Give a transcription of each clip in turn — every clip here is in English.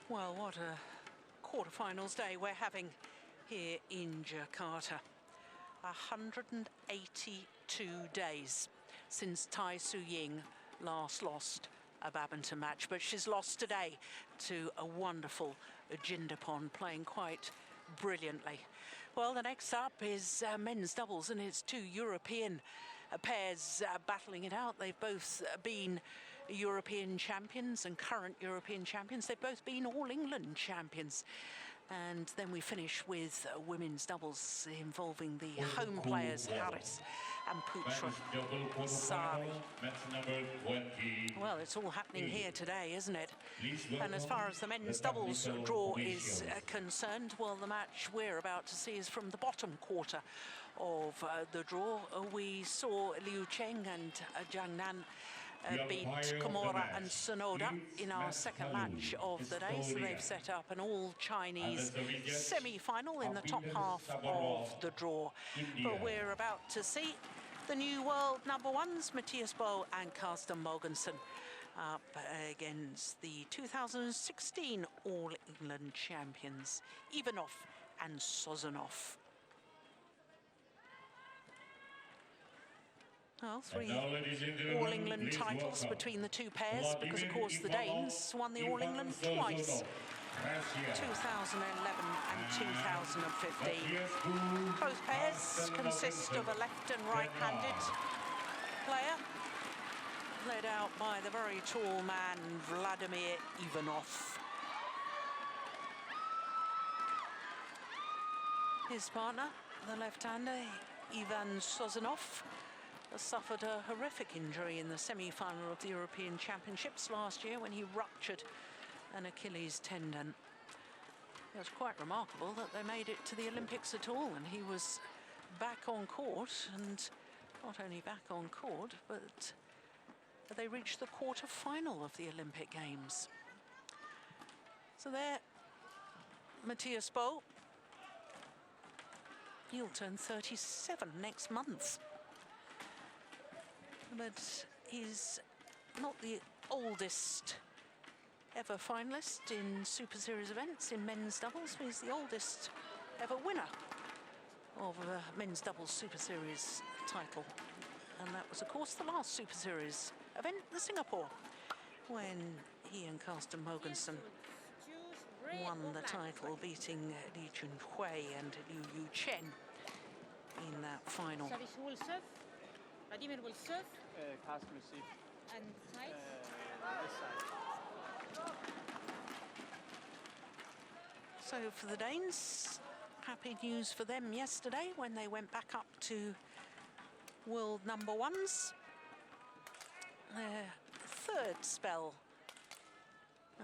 Well, what a quarterfinals day we're having here in Jakarta. 182 days since Tai Tzu-Ying last lost a badminton match, but she's lost today to a wonderful Jinderpon, playing quite brilliantly. Well, the next up is men's doubles, and it's two European pairs battling it out. They've both been European champions and current European champions. They've both been All England champions. And then we finish with women's doubles involving the home players, Harris and Putra Sari. Well, it's all happening here today, isn't it? And as far as the men's doubles draw is concerned, well, the match we're about to see is from the bottom quarter of the draw. We saw Liu Cheng and Jiang Nan beat Komura and Sonoda in our second match of the day, so they've set up an all-Chinese semi-final in the top half of the draw. But we're about to see the new world number ones, Mathias and Carsten Mogensen, up against the 2016 All-England champions, Ivanov and Sozonov. Well, three All-England titles between the two pairs, because of course the Danes won the All-England twice, 2011 and 2015. Both pairs consist of a left and right-handed player, led out by the very tall man Vladimir Ivanov. His partner, the left-hander Ivan Sozonov, suffered a horrific injury in the semi-final of the European Championships last year when he ruptured an Achilles tendon. It was quite remarkable that they made it to the Olympics at all, and he was back on court, and not only back on court, but they reached the quarter-final of the Olympic Games. So there, Mathias Bo, he'll turn 37 next month. But he's not the oldest ever finalist in Super Series events in men's doubles. He's the oldest ever winner of a men's doubles Super Series title. And that was, of course, the last Super Series event, the Singapore, when he and Carsten Mogensen won the title, beating Li Junhui and Liu Yu Chen in that final. Vladimir will serve. Carsten will receive. And side? This side. So for the Danes, happy news for them yesterday when they went back up to world number ones. Their third spell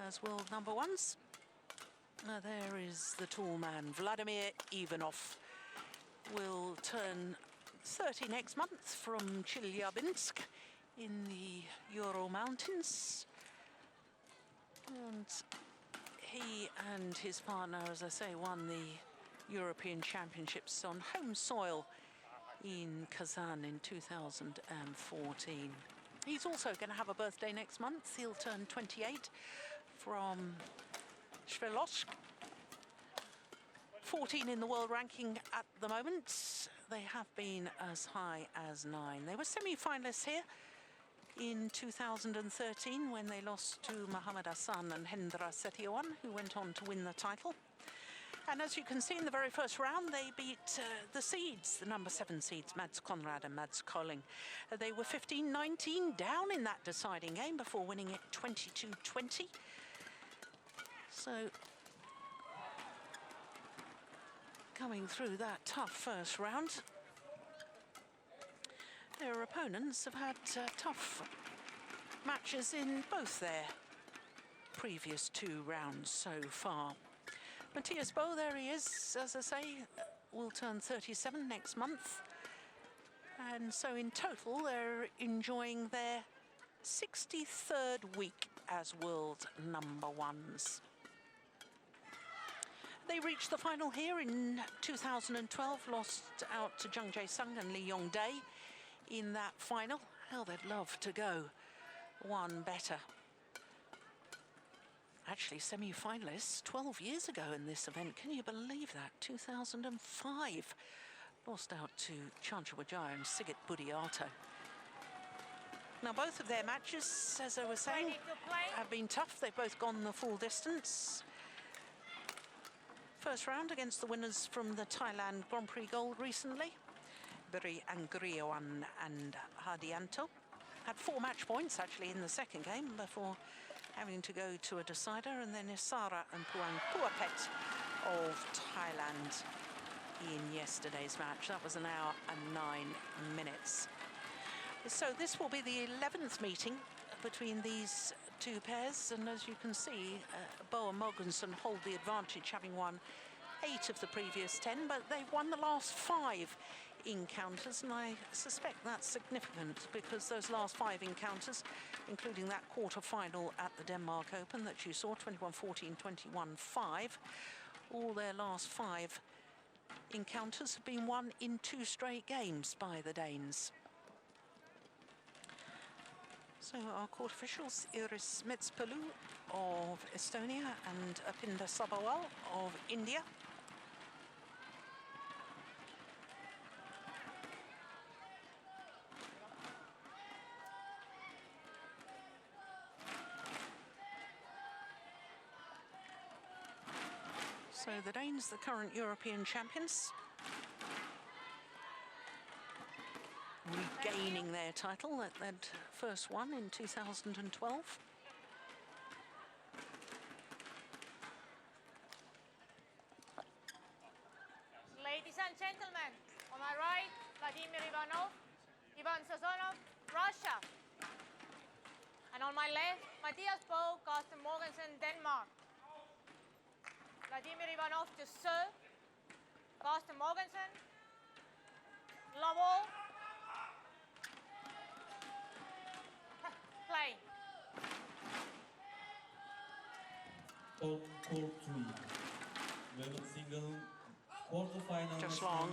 as world number ones. There is the tall man, Vladimir Ivanov, will turn 30 next month from Chelyabinsk in the Ural Mountains. And he and his partner, as I say, won the European Championships on home soil in Kazan in 2014. He's also going to have a birthday next month. He'll turn 28 from Sverdlovsk. 14 in the world ranking at the moment. They have been as high as 9. They were semi-finalists here in 2013 when they lost to Mohammad Hassan and Hendra Setiawan, who went on to win the title. And as you can see in the very first round, they beat the seeds, the number 7 seeds, Mads Conrad and Mads Colling. They were 15-19 down in that deciding game before winning it 22-20. So coming through that tough first round, their opponents have had tough matches in both their previous 2 rounds so far. Mathias Bo, there he is, as I say, will turn 37 next month. And so in total, they're enjoying their 63rd week as world number ones. They reached the final here in 2012, lost out to Zheng Jae-sung and Lee Yong-dae in that final. How they'd love to go one better. actually semi-finalists 12 years ago in this event. Can you believe that? 2005. Lost out to Chancha Wijaya and Sigit Budiato. Now, both of their matches, as I was saying, have been tough. They've both gone the full distance. First round against the winners from the Thailand Grand Prix Gold recently, Biri Angriawan and Hardianto. Had 4 match points, actually, in the second game before having to go to a decider. And then Isara and Puang Puapet of Thailand in yesterday's match. That was 1 hour and 9 minutes. So this will be the 11th meeting between these two pairs, and as you can see, Bo and Mogensen hold the advantage, having won 8 of the previous 10, but they've won the last 5 encounters, and I suspect that's significant because those last 5 encounters, including that quarter-final at the Denmark Open that you saw, 21-14, 21-5, all their last 5 encounters have been won in 2 straight games by the Danes. So our court officials, Iris Metspalu of Estonia and Apinda Sabawal of India. So the Danes, the current European champions, regaining their title that they'd first won in 2012. Ladies and gentlemen, on my right, Vladimir Ivanov, Ivan Sozonov, Russia. And on my left, Mathias, Carsten, Mogensen, Denmark. Vladimir Ivanov to serve, Carsten Mogensen, love all. Play. On court 3, women's single quarterfinals. Just long.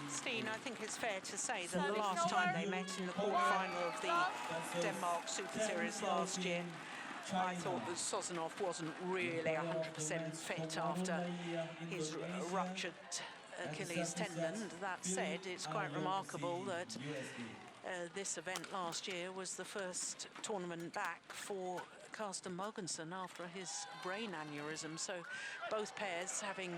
Steen, I think it's fair to say that the last time they met in the quarterfinal of the Denmark Super Series last year, I thought that Sozonov wasn't really 100% fit after his ruptured Achilles tendon. That said, it's quite remarkable that this event last year was the first tournament back for Carsten Mogensen after his brain aneurysm. So both pairs having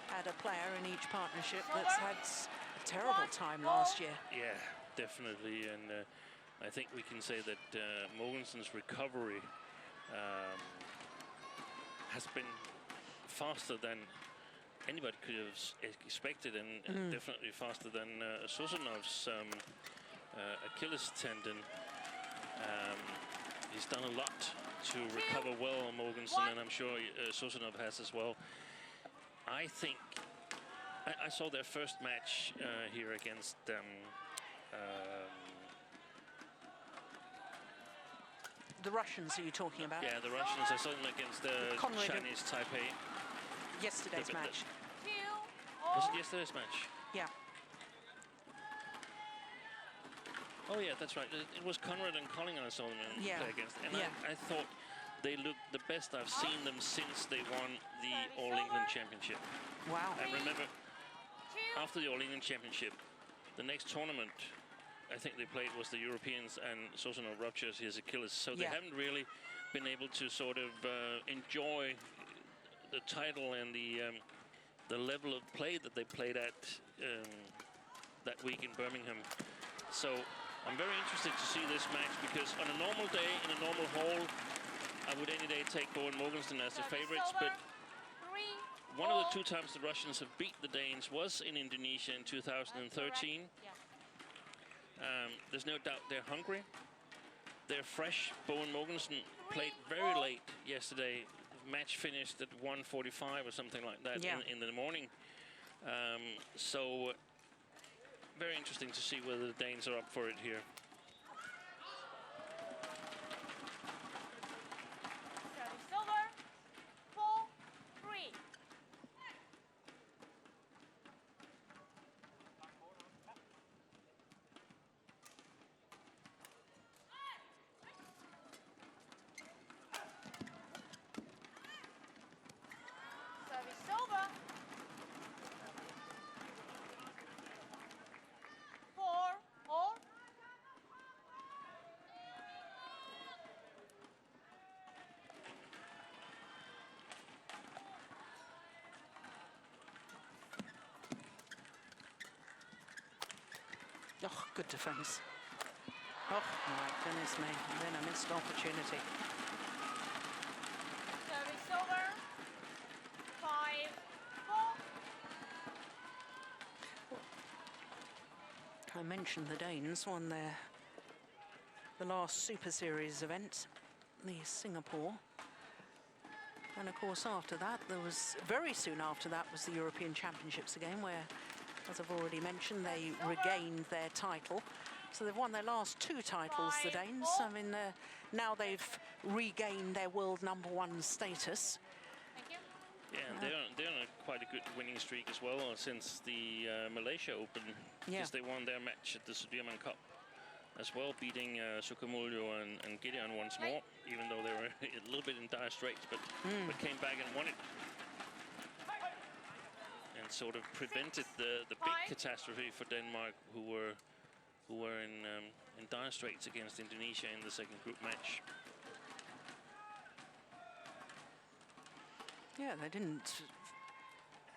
had a player in each partnership that's had a terrible time last year. Yeah, definitely. And I think we can say that Mogensen's recovery has been faster than anybody could have expected, and definitely faster than Sozonov's Achilles tendon. He's done a lot to recover well, Mogensen, and I'm sure Sozonov has as well. I think I saw their first match here against the Russians are you talking about? Yeah, the Russians. I saw them against the Chinese Taipei. Yesterday's match. Was it yesterday's match? Yeah. Oh yeah, that's right. It was Conrad and Colling I saw them play against, and I thought they looked the best I've seen them since they won the All England Championship. Wow. I remember after the All England Championship, the next tournament I think they played was the Europeans, and Sozonov ruptures his Achilles, so they haven't really been able to sort of enjoy the title and the level of play that they played at that week in Birmingham. So I'm very interested to see this match, because on a normal day in a normal hole, I would any day take Bo and Mogensen as the favorites, but one of the 2 times the Russians have beat the Danes was in Indonesia in 2013. There's no doubt they're hungry. They're fresh. Bo and Mogensen played very late yesterday. Match finished at 1:45 or something like that in the morning. So very interesting to see whether the Danes are up for it here. Oh, good defence. Oh, my goodness me. And then a missed opportunity. Service over. 5-4. I mentioned the Danes won the last Super Series event, the Singapore. And of course after that, very soon after that was the European Championships again, where, as I've already mentioned, they regained their title. So they've won their last 2 titles, the Danes. I mean, now they've regained their world #1 status. Thank you. Yeah, and they're on quite a good winning streak as well since the Malaysia Open. Yeah. Because they won their match at the Sudirman Cup as well, beating Sukamuljo and Gideon once more, even though they were a little bit in dire straits, but came back and won it. And sort of prevented the big catastrophe for Denmark, who were in dire straits against Indonesia in the second group match. Yeah, they didn't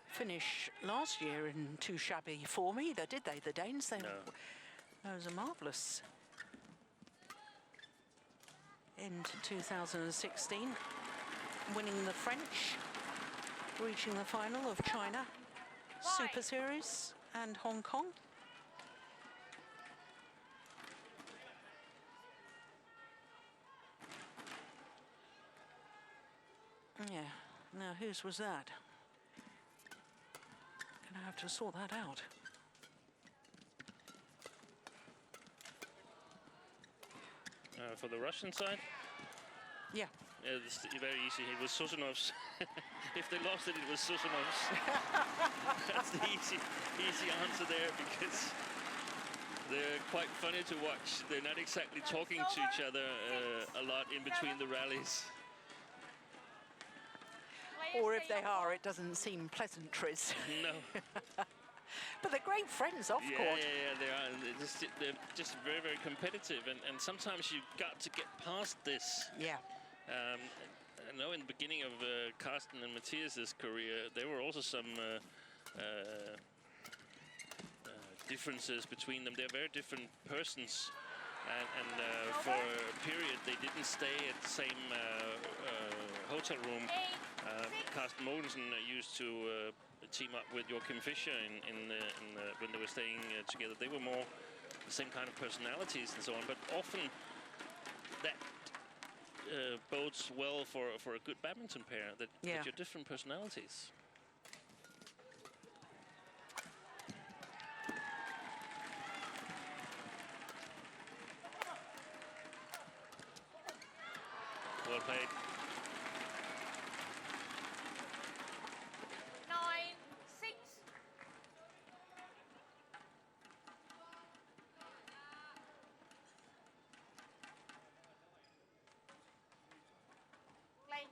finish last year in too shabby form either, did they, the Danes? No. That was a marvellous end to 2016, winning the French, reaching the final of China Super Series and Hong Kong. Yeah, now whose was that? Gonna have to sort that out. For the Russian side? Yeah. It's very easy. It was Sozonov's. If they lost it, it was Sozonov's. That's the easy answer there, because they're quite funny to watch. They're not exactly talking to each other a lot in between the rallies. Or if they are, it doesn't seem pleasantries. No. But they're great friends off court. Yeah, they are. They're just very, very competitive, and sometimes you've got to get past this. Yeah. I know in the beginning of Carsten and Mathias' career, there were also some differences between them. They're very different persons, and for a period they didn't stay at the same hotel room. Carsten Mogensen used to team up with Joachim Fischer when they were staying together. They were more the same kind of personalities and so on, but often that bodes well for a good badminton pair, that you're different personalities. Well played. 9-6. Play.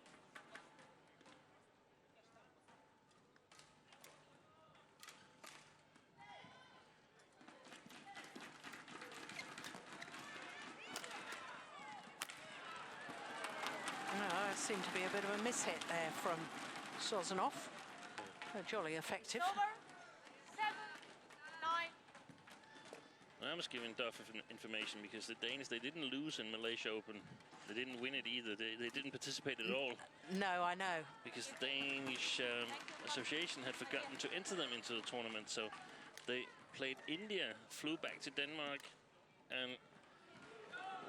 No, it seemed to be a bit of a mishit there from Sozonov. Jolly effective. Over. 7-9. I was giving Duff information because the Danes, they didn't lose in Malaysia Open. They didn't win it either. They didn't participate at all. No, I know. Because the Danish association had forgotten to enter them into the tournament. So they played India, flew back to Denmark, and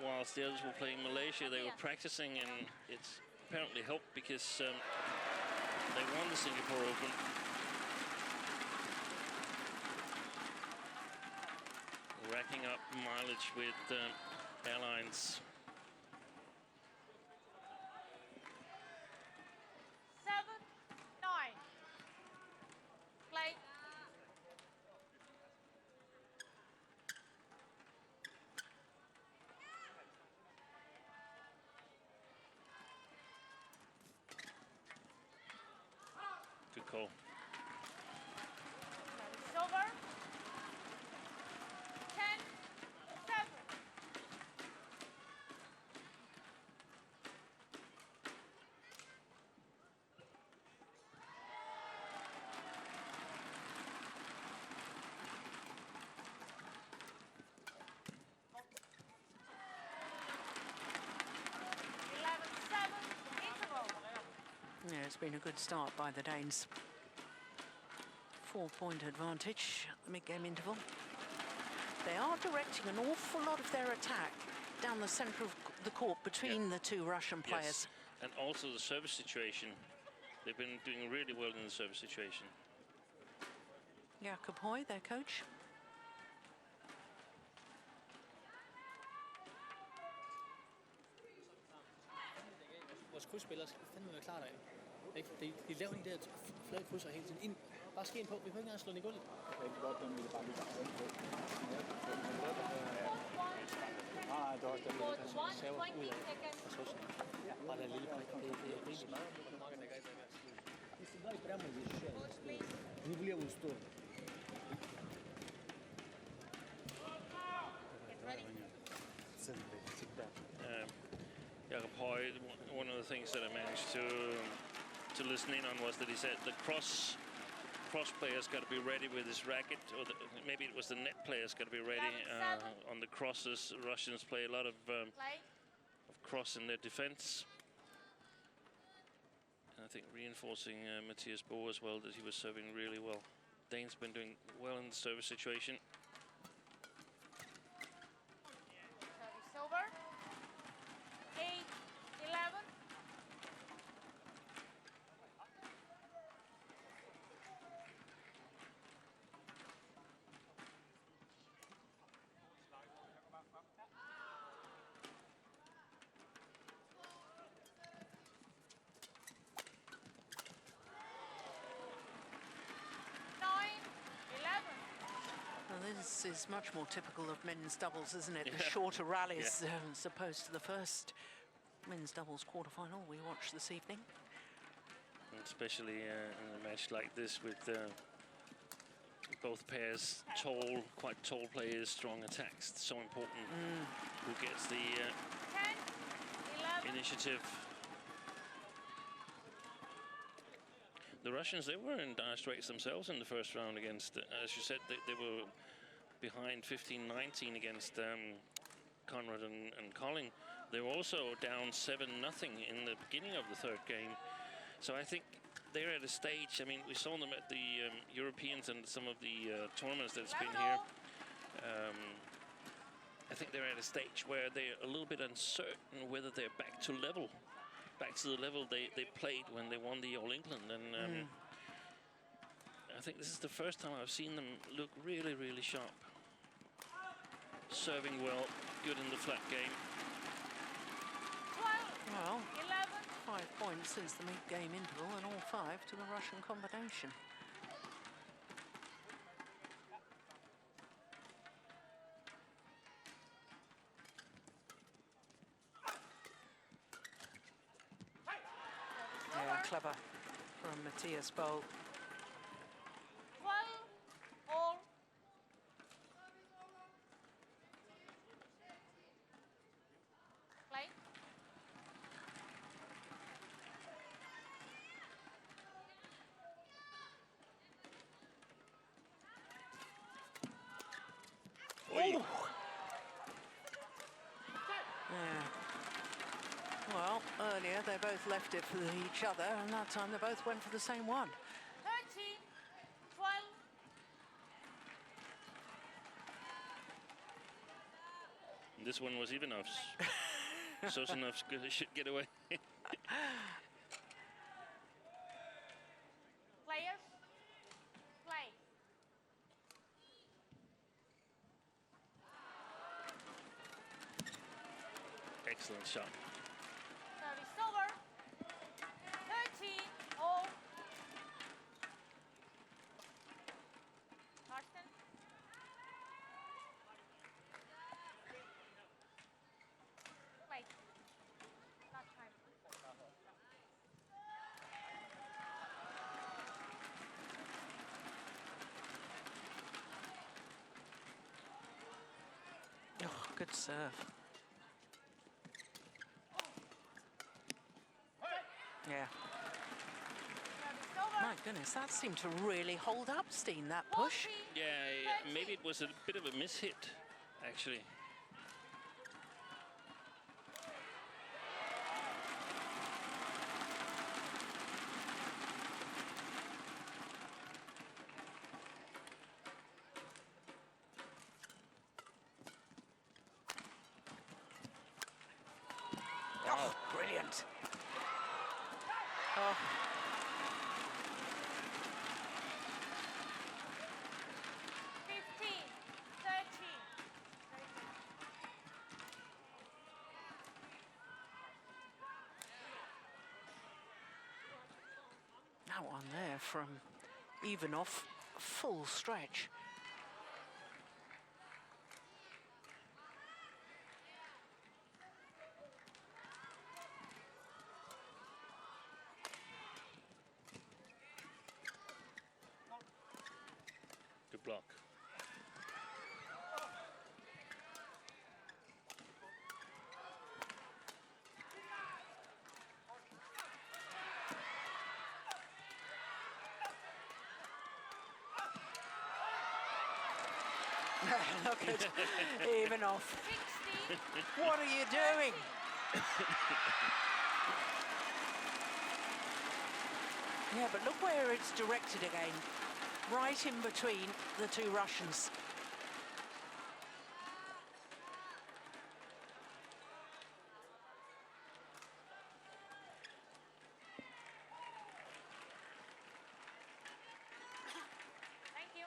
whilst the others were playing Malaysia, they were practicing, and it's apparently helped because they won the Singapore Open. Racking up mileage with airlines. 7-9. Play. Good call. It's over. 10-7. been a good start by the Danes. 4-point advantage at the mid-game interval. They are directing an awful lot of their attack down the centre of the court between the two Russian players. Yes. And also the service situation. They've been doing really well in the service situation. Jakob Høj, their coach. Vores krydsspillere skal fandme være klar derinde. Ikke? De laver de der flade krydser hele tiden ind. Bare ske ind på. Vi behøver ikke engang slå den i gulvet. Det er godt, når vi bare lige går rundt på. Nej, det er også det, der saver ud af. Og så bare der lille prik. Det er rigeligt. Если давай прямо защищай. Не в левую сторону. Jakob Høj, one of the things that I managed to listen in on was that he said the cross player's got to be ready with his racket, or maybe it was the net player's got to be ready on the crosses. Russians play a lot of cross in their defense. And I think reinforcing Mathias Bo as well, that he was serving really well. Dane's been doing well in the service situation. Service over. 8-11. This is much more typical of men's doubles, isn't it? The shorter rallies as opposed to the first men's doubles quarterfinal we watched this evening. And especially in a match like this with both pairs tall, quite tall players, strong attacks. It's so important who gets the 10-11. initiative. The Russians, they were in dire straits themselves in the first round against, as you said, they were behind 15-19 against Conrad and Colling. They were also down 7-0 in the beginning of the third game. So I think they're at a stage, I mean, we saw them at the Europeans and some of the tournaments that's been here. I think they're at a stage where they're a little bit uncertain whether they're back to the level they played when they won the All England. And I think this is the first time I've seen them look really, really sharp. Serving well, good in the flat game. 12, Well, 11. 5 points since the mid-game interval, and all 5 to the Russian combination. Yeah, clever from Mathias Bo. 12, all. Play. Oi. Yeah. Well, earlier they both left it for each other, and that time they both went for the same one. 13, 12. And this one was Ivanov's. Sozonov's should get away. Players, play. Excellent shot. Service over. 13, all. Carsten. Play. Not time. Oh, good serve. Yeah. Service over. My goodness, that seemed to really hold up, Steen, that push. 14, Yeah, 13. maybe it was a bit of a mishit, actually. That one there from Ivanov, full stretch. Good block. Look at Ivanov. What are you doing? Yeah, but look where it's directed again. Right in between the two Russians. Thank you.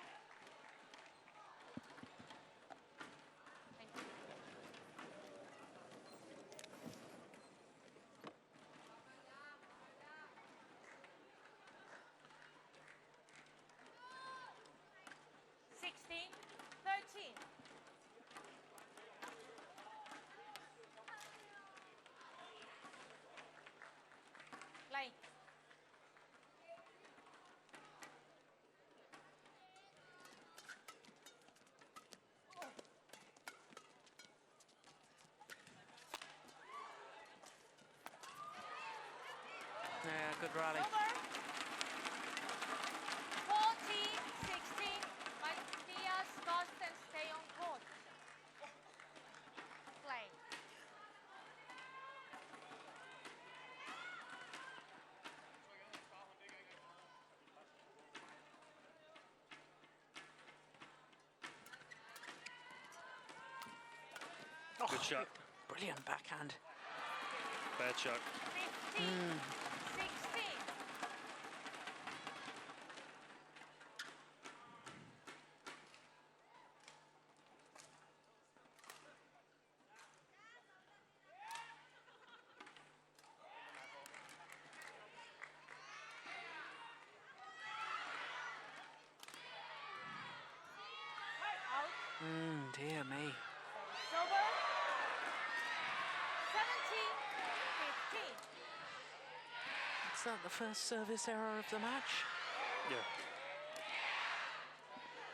Thank you. 16-13. Play. Yeah, good rally. Over. 14-16. Mathias, Carsten, stay on court. Play. Good shot. Brilliant backhand. Bad shot. 15-16. Dear me. It's over. 17-15. Is that the first service error of the match? Yeah.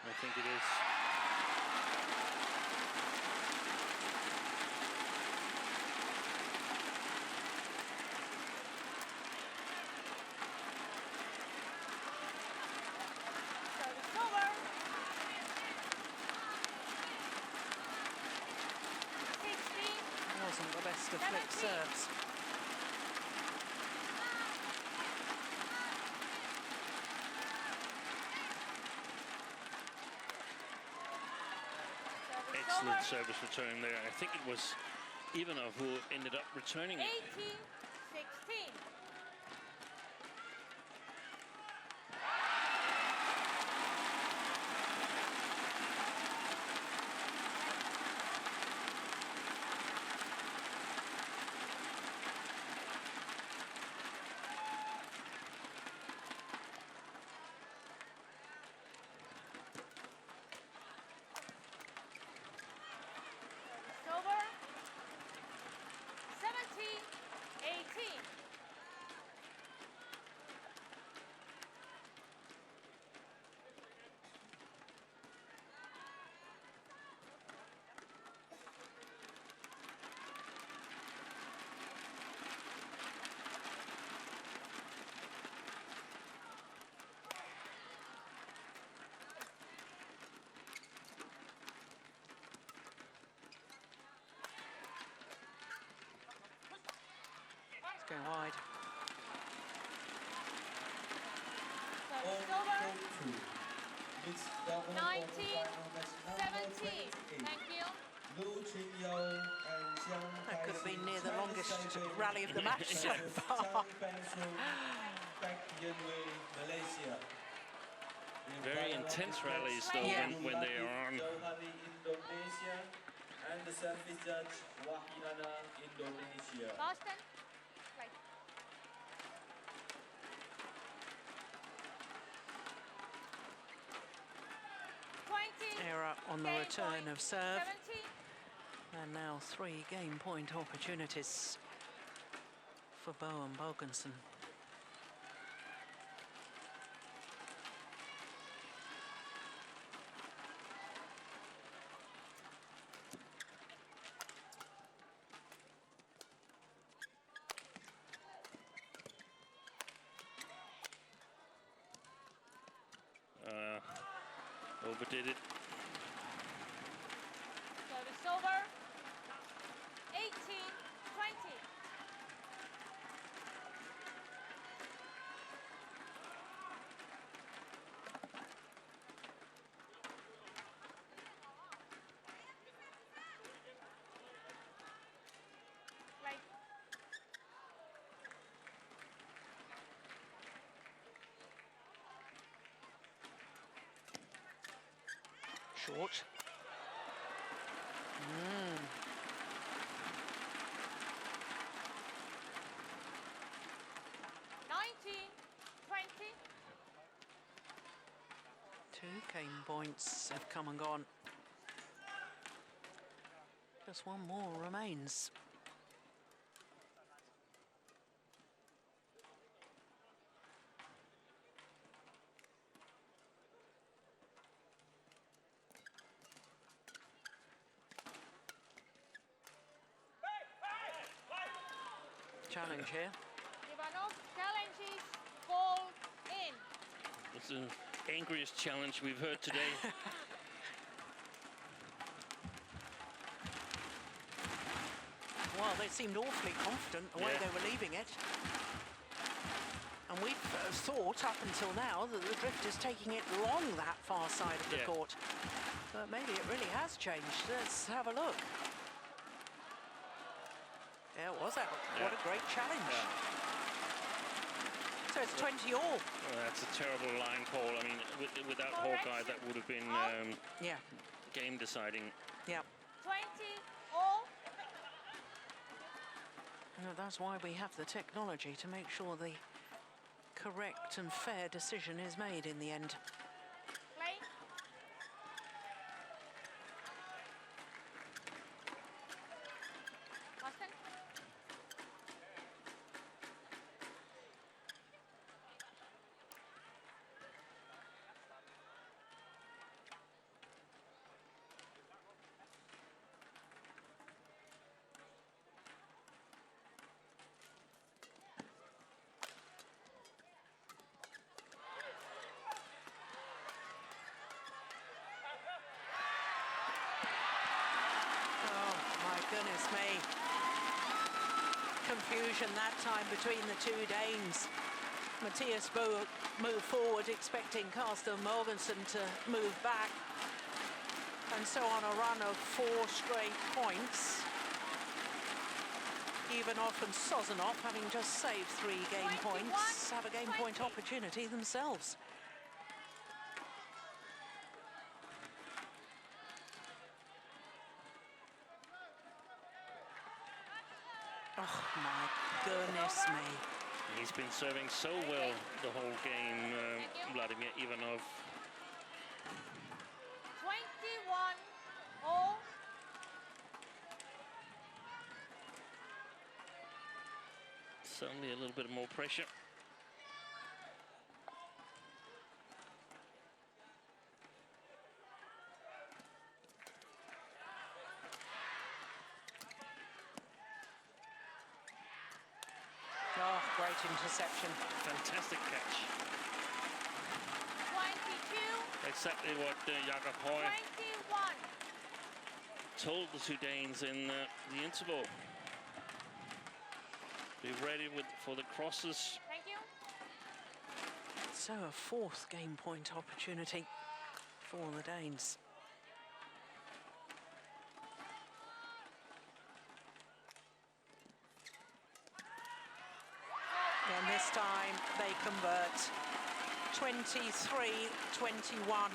I think it is. Service over. 16. Wasn't the best of flick 17. serves. Excellent service return there. I think it was Ivanov who ended up returning it. 18-16. It's over. 17-18. It's going wide. Service over. 19-17. Thank you. That could have been near the longest rally of the match so far. Very intense rallies though Yeah. when they are on. Indonesia and the service judge Wahilana Indonesia. Carsten. Play. error on the game return point, of serve. 70. And now 3 game point opportunities for Bo and Mogensen. Overdid it. Service over. 18-20. Right. Short. 19-20. 2 game points have come and gone. Just one more remains. Challenge here. Ivanov challenges ball in. It's the angriest challenge we've heard today. Well, they seemed awfully confident the way Yeah. they were leaving it. And we've thought up until now that the drift is taking it along that far side of the Yeah. court. But maybe it really has changed. Let's have a look. Yeah, it was that. What a great challenge. Yeah. So it's 20 all. Oh, that's a terrible line call. I mean, without Hawkeye, that would have been Yeah, game deciding. yeah. 20 all. That's why we have the technology to make sure the correct and fair decision is made in the end. Play. Carsten. Oh, my goodness me. Confusion that time between the two Danes. Mathias moved forward, expecting Carsten Mogensen to move back. And so on a run of 4 straight points. Ivanov and Sozonov, having just saved 3 game 21, points, have a game point 20. opportunity themselves. Oh my goodness me. He's been serving so well the whole game, Vladimir Ivanov. 21 all. Suddenly a little bit more pressure. Oh, great interception. Fantastic catch. 22. Exactly what Jakob Høy 21. told the two Danes in the interval. Be ready for the crosses. Thank you. So a 4th game point opportunity for the Danes. And this time they convert. 23-21.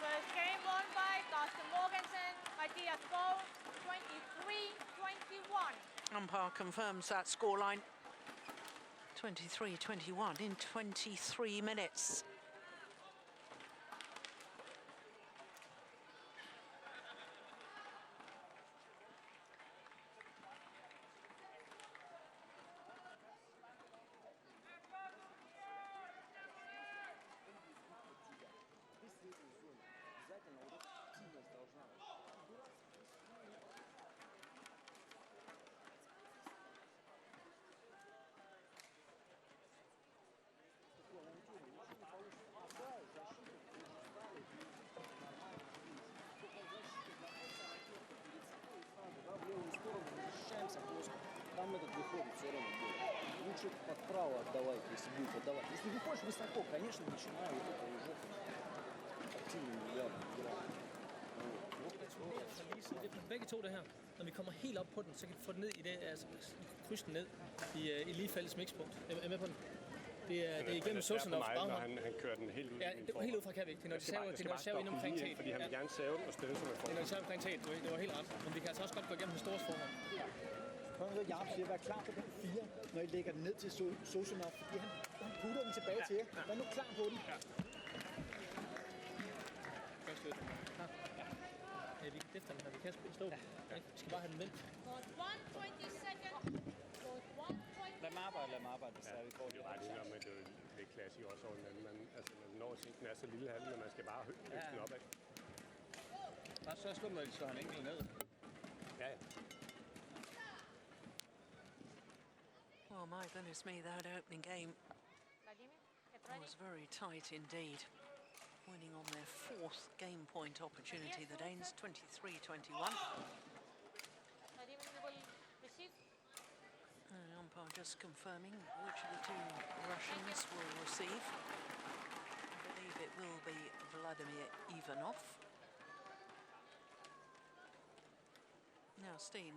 First game won by Carsten Mogensen, Mathias Bo, 23-21. Umpire confirms that scoreline. 23-21 in 23 minutes. право отдавать, если будет отдавать. Если выходишь высоко, конечно, начинаю вот это уже активно играть. Begge to det her. Når vi kommer helt op på den, så kan vi få den ned i det, altså krydse den ned i lige fælles mixpunkt. Er med på den? Det er igennem Sozonov baghånd. Han kører den helt ud. Ja, det var helt ud fra kan vi ikke. Det er når de server ind omkring taget. Fordi han vil gerne save den og stille sig med det er når de server omkring taget. Det var helt ret. Men vi kan altså også godt gå igennem historisk forhånd. Prøv at høre, Jacob siger, vær klar på den 4, når I lægger den ned til Sozonov, fordi han putter den tilbage til jer. Vær nu klar på den. Godt støt. Ja, vi kan defte den her. Vi kan stå. Vi skal bare have den vendt. Lad mig arbejde, hvis vi får det. Det er ret enig med det klassik også over hinanden. Altså, man når at den er så lille halv, men man skal bare løfte den opad. Og så slår han enkelt ned. Ja. Well, my goodness me, that opening game was very tight indeed. Winning on their 4th game point opportunity, the Danes 23-21. Umpire just confirming which of the two Russians will receive. I believe it will be Vladimir Ivanov. Now, Steen,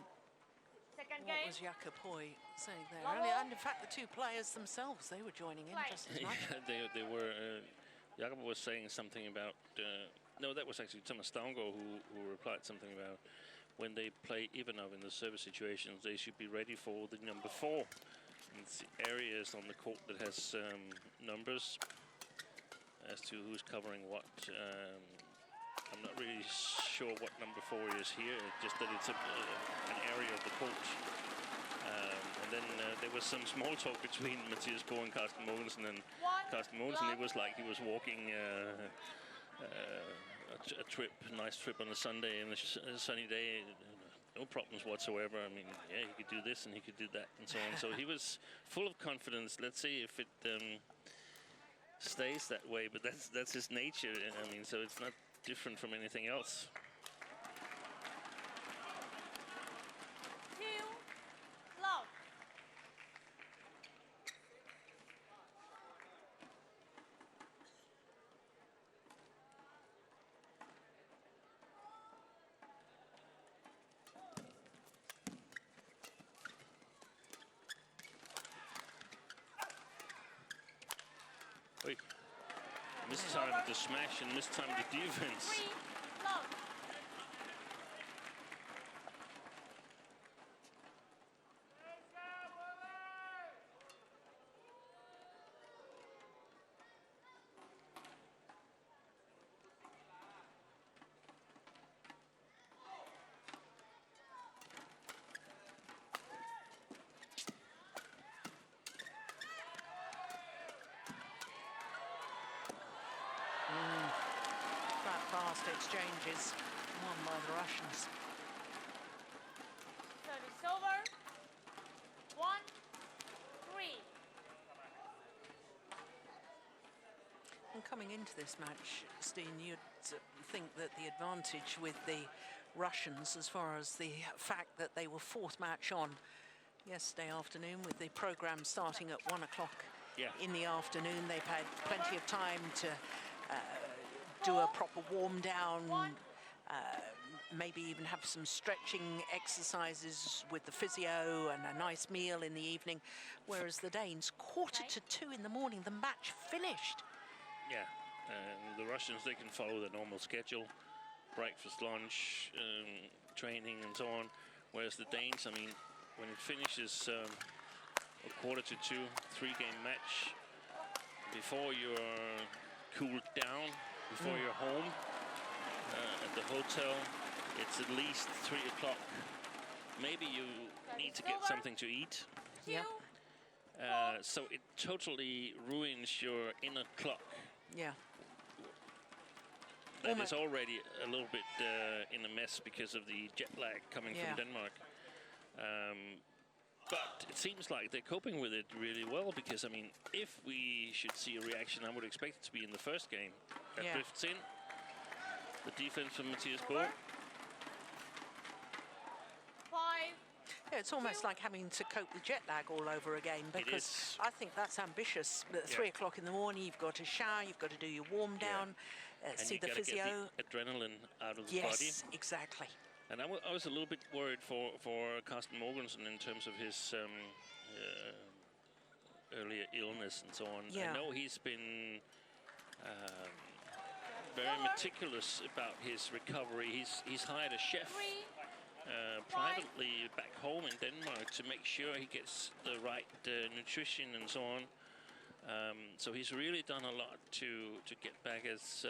what was Jakob Hoy saying there? And in fact, the two players themselves, they were joining in just as much. Yeah, they were. Jakob was saying something about. No, that was actually Thomas Stavngård who replied something about when they play Ivanov in the service situations, they should be ready for the number 4. It's the areas on the court that has numbers as to who's covering what. I'm not really sure what number 4 is here, just that it's an area of the court. And then there was some small talk between Mathias and Carsten Mogensen, and Carsten Mogensen, it was like he was walking a trip, nice trip on a Sunday and a sunny day, no problems whatsoever. I mean, yeah, he could do this and he could do that and so on. So he was full of confidence. Let's see if it stays that way, but that's his nature. I mean, so it's not different from anything else. Mistimed the smash and mistimed the defense. Fast exchanges won by the Russians. Service over. 1-3. And coming into this match, Steen, you'd think that the advantage with the Russians, as far as the fact that they were 4th match on yesterday afternoon, with the program starting at 1 o'clock in the afternoon, they've had plenty of time to do a proper warm down, maybe even have some stretching exercises with the physio and a nice meal in the evening, whereas the Danes, 1:45 in the morning, the match finished. Yeah, the Russians, they can follow the normal schedule, breakfast, lunch, training and so on, whereas the Danes, I mean, when it finishes a 1:45, 3-game match, before you're cooled down, before you're home at the hotel, it's at least 3 o'clock. Maybe you need to get something to eat. Yeah. So it totally ruins your inner clock. Yeah. That is already a little bit in a mess because of the jet lag coming from Denmark. But it seems like they're coping with it really well, because, I mean, if we should see a reaction, I would expect it to be in the first game. That drifts in. The defense from Mathias. Yeah, it's almost like having to cope with jet lag all over again, because I think that's ambitious. At 3 o'clock in the morning, you've got to shower, you've got to do your warm down, see the physio. Get the adrenaline out of the body. Yes, exactly. And I was a little bit worried for Carsten Mogensen in terms of his earlier illness and so on. Yeah. I know he's been very meticulous about his recovery. He's hired a chef privately back home in Denmark to make sure he gets the right nutrition and so on. So he's really done a lot to get back as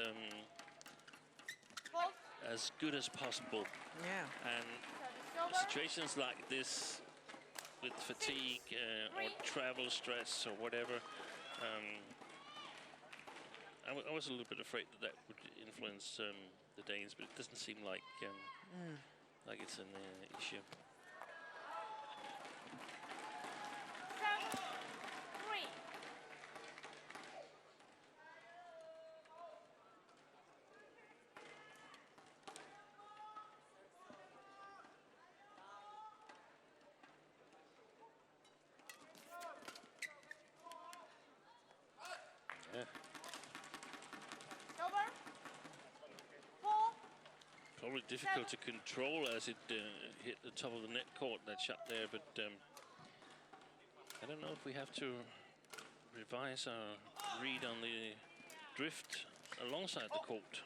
good as possible. Yeah. And situations like this with fatigue or travel stress or whatever, I was a little bit afraid that would influence the Danes, but it doesn't seem like it's an issue. 7-3. Yeah. Over. 4. Probably difficult to control as it hit the top of the net court, that shot there, but I don't know if we have to revise our read on the drift alongside the court.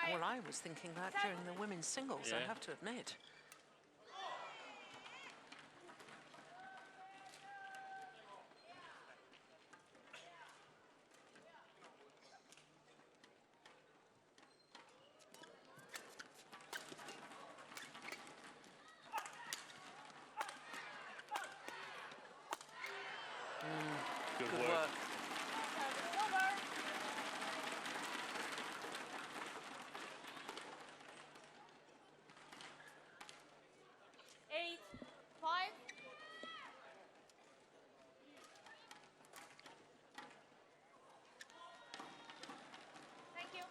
5. Well, I was thinking that during the women's singles, I have to admit. Good work. Service over. Eight, 5. Thank you.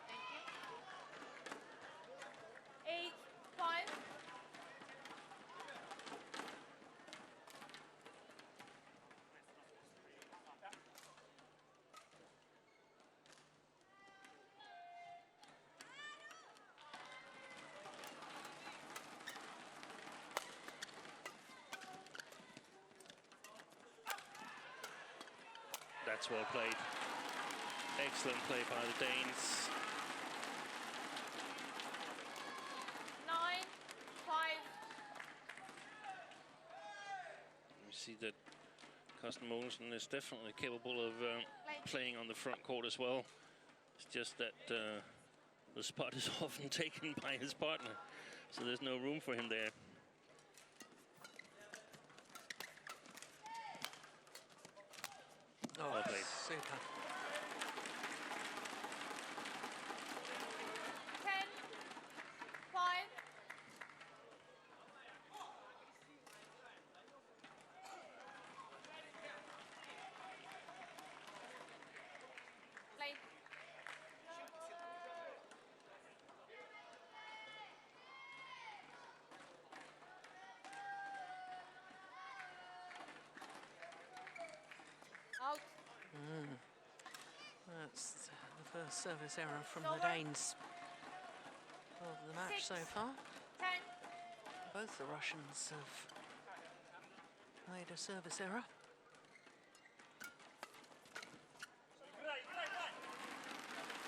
Thank you. 8, 5. That's well played. Excellent play by the Danes. 9, 5. We see that Carsten Mogensen is definitely capable of playing on the front court as well. It's just that the spot is often taken by his partner, so there's no room for him there. Oh, well played. Super. 10, 5. Play. Out. That's the first service error from the Danes of the match 6, so far. 10. Both the Russians have made a service error.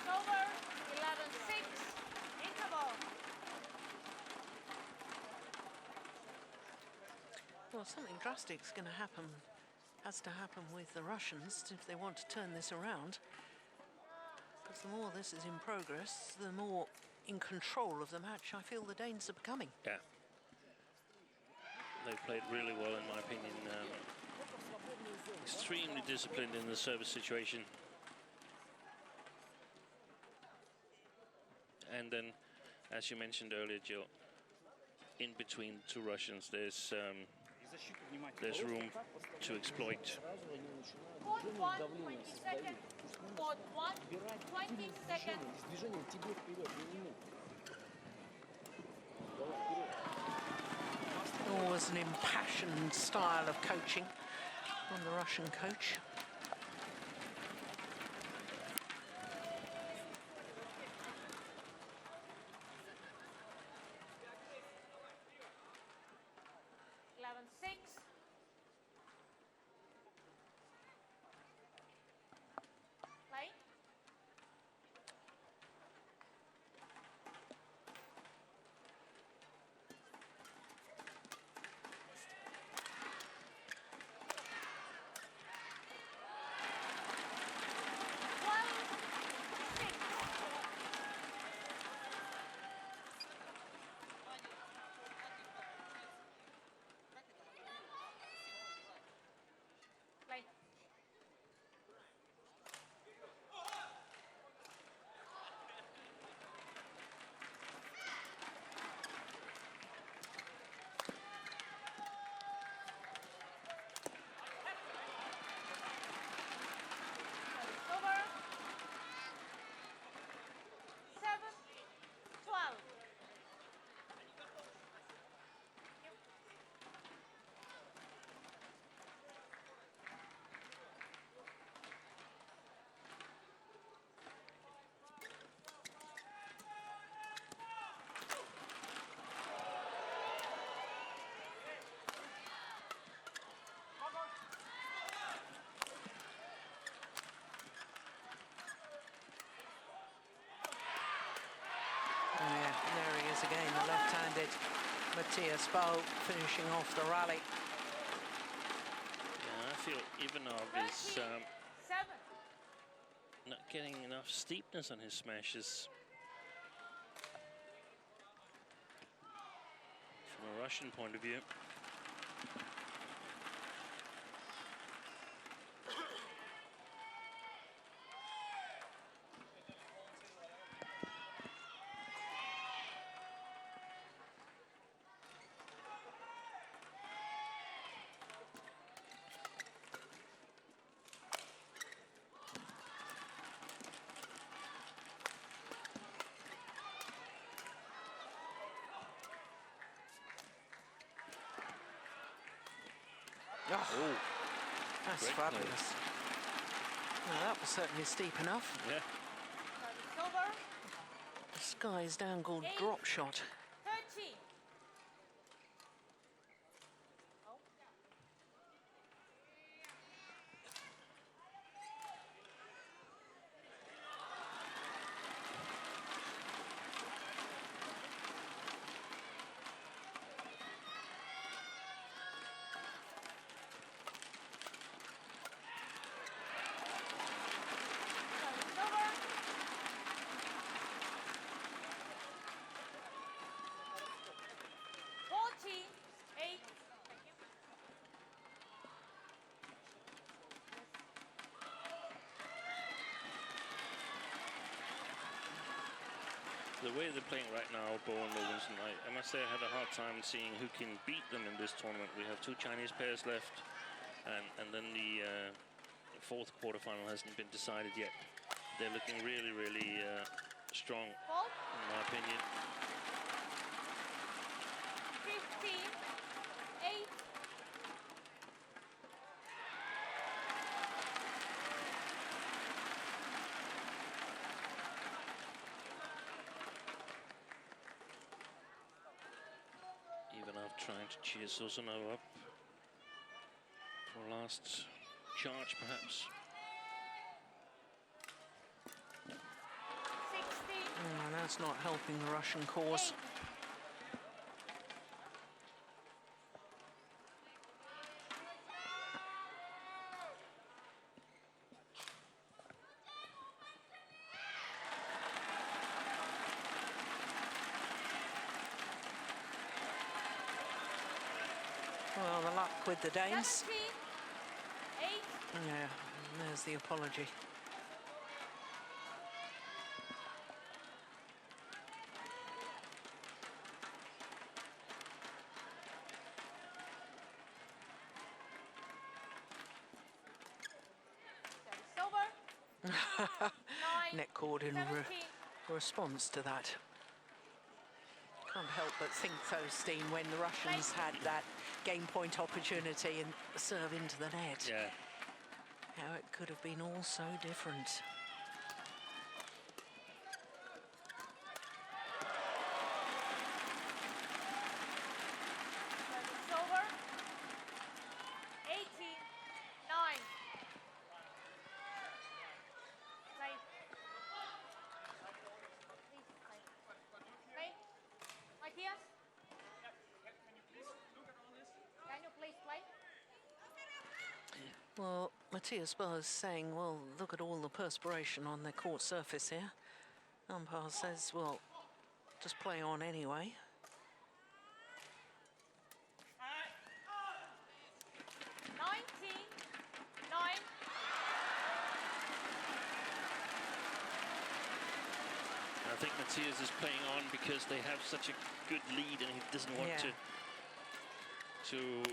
Over. 11-6. Interval. Well, something drastic is going to happen, has to happen with the Russians if they want to turn this around. Because the more this is in progress, the more in control of the match I feel the Danes are becoming. Yeah. They played really well, in my opinion. Extremely disciplined in the service situation. And then, as you mentioned earlier, Jill, in between two Russians, there's room to exploit. Court 1, 20 seconds. Court 1, 20 seconds. С движением тебе вперед, не ему. Always an impassioned style of coaching from the Russian coach. Again, the left-handed Mathias finishing off the rally. Yeah, I feel Ivanov is not getting enough steepness on his smashes. From a Russian point of view. Oh, that's fabulous. Well, that was certainly steep enough. Yeah. The Sky's dangled drop shot. 30. The way they're playing right now, Bo and Mogensen, I must say I have a hard time seeing who can beat them in this tournament. We have two Chinese pairs left, and then the fourth quarterfinal hasn't been decided yet. They're looking really, really strong, in my opinion. 15, 8. Ivanov trying to cheer Sozonov up for a last charge, perhaps. 16. Oh, that's not helping the Russian cause. 8. Well, the luck with the Danes. 17, 8. Yeah, there's the apology. That is over. Net cord in 17. response to that. Can't help but think, though, Steen, when the Russians had that game point opportunity and serve into the net, Yeah. how it could have been all so different. It's over. 18-9. Play. Please play. Play. Mathias? Can you please play? Well, Mathias is saying, well, look at all the perspiration on the court surface here. Umpire says, well, just play on anyway. 19-9. I think Mathias is playing on because they have such a good lead, and he doesn't want to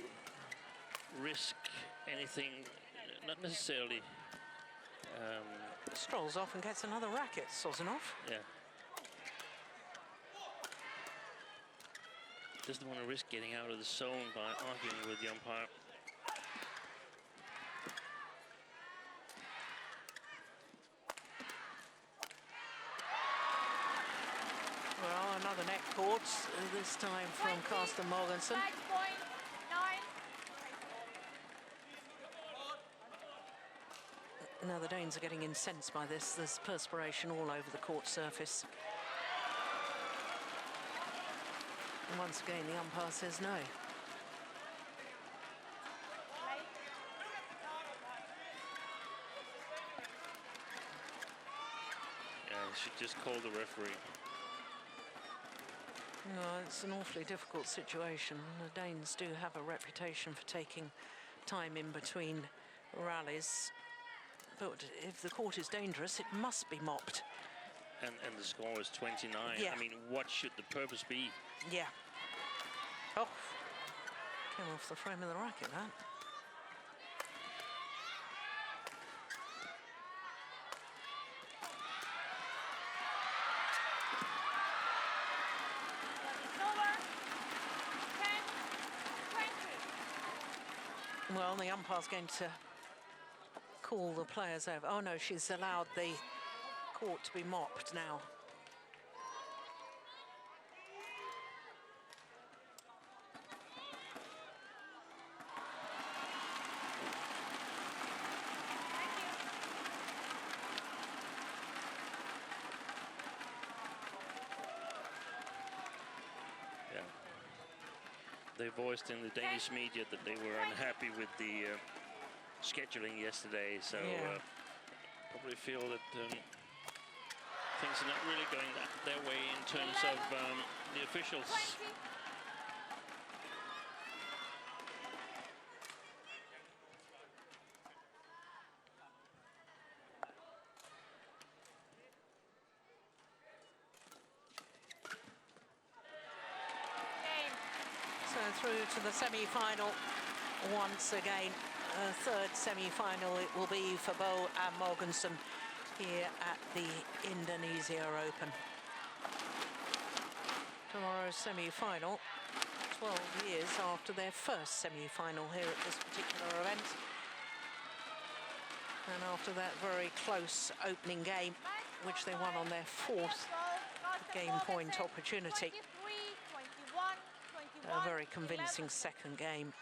risk anything, not necessarily. Strolls off and gets another racket, Sozonov. Yeah. Doesn't want to risk getting out of the zone by arguing with the umpire. Well, another net court, this time from Carsten Mogensen. Match point 9. Now the Danes are getting incensed by this. There's perspiration all over the court surface. And once again, the umpire says no. Yeah, he should just call the referee. No, it's an awfully difficult situation. The Danes do have a reputation for taking time in between rallies. But if the court is dangerous, it must be mopped. And the score is 29. Yeah. I mean, what should the purpose be? Yeah. Oh, came off the frame of the racket, that. It's over. 10-20. Well, the umpire's going to call the players over. Oh no, she's allowed the court to be mopped now. Yeah. They voiced in the Danish media that they were unhappy with the scheduling yesterday, so Yeah. probably feel that things are not really going their way in terms of the officials. 20. Game. So through to the semi-final once again. Third semi-final it will be for Bo and Mogensen here at the Indonesia Open. Tomorrow's semi-final, 12 years after their first semi-final here at this particular event. And after that very close opening game, which they won on their fourth game point opportunity. 23, 21, 21, A very convincing 11. second game.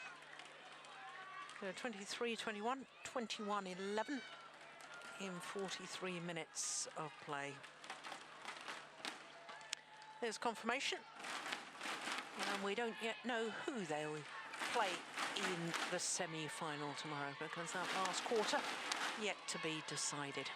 23-21, 21-11 in 43 minutes of play. There's confirmation. And we don't yet know who they'll play in the semi-final tomorrow, because that last quarter yet to be decided.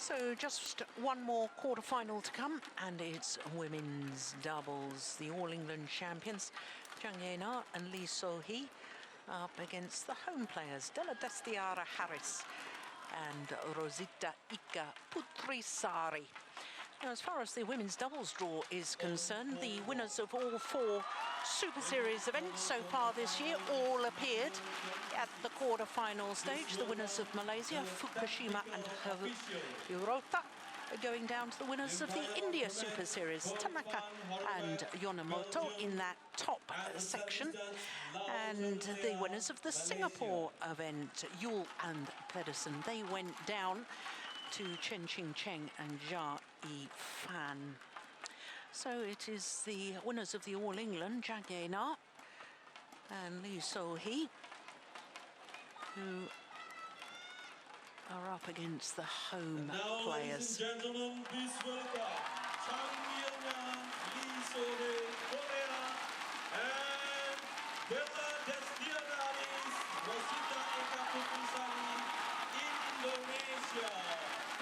So just one more quarter-final to come, and it's women's doubles. The All England champions, Zhang Yena and Lee So-hee, up against the home players, Della Destiara Harris and Rosita Ika Putrisari. Now, as far as the women's doubles draw is concerned, the winners of all 4 Super Series events so far this year all appeared at the quarter-final stage. The winners of Malaysia, Fukushima and Hirota, are going down to the winners of the India Super Series, Tanaka and Yonemoto in that top section. And the winners of the Singapore event, Yule and Pedersen, they went down to Chen Ching Cheng and Jia Yifan. So it is the winners of the All England, Zhang Yena and Lee So-hee, who are up against the home players. Ladies and gentlemen, please welcome Zhang Yena, Lee So-hee, Korea, and Della Destiara, Rosita Eka Putrisari, Indonesia.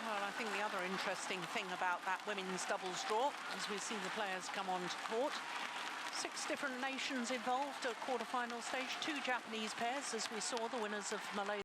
Well, I think the other interesting thing about that women's doubles draw, as we see the players come on to court, 6 different nations involved at quarter-final stage, 2 Japanese pairs, as we saw the winners of Malaysia.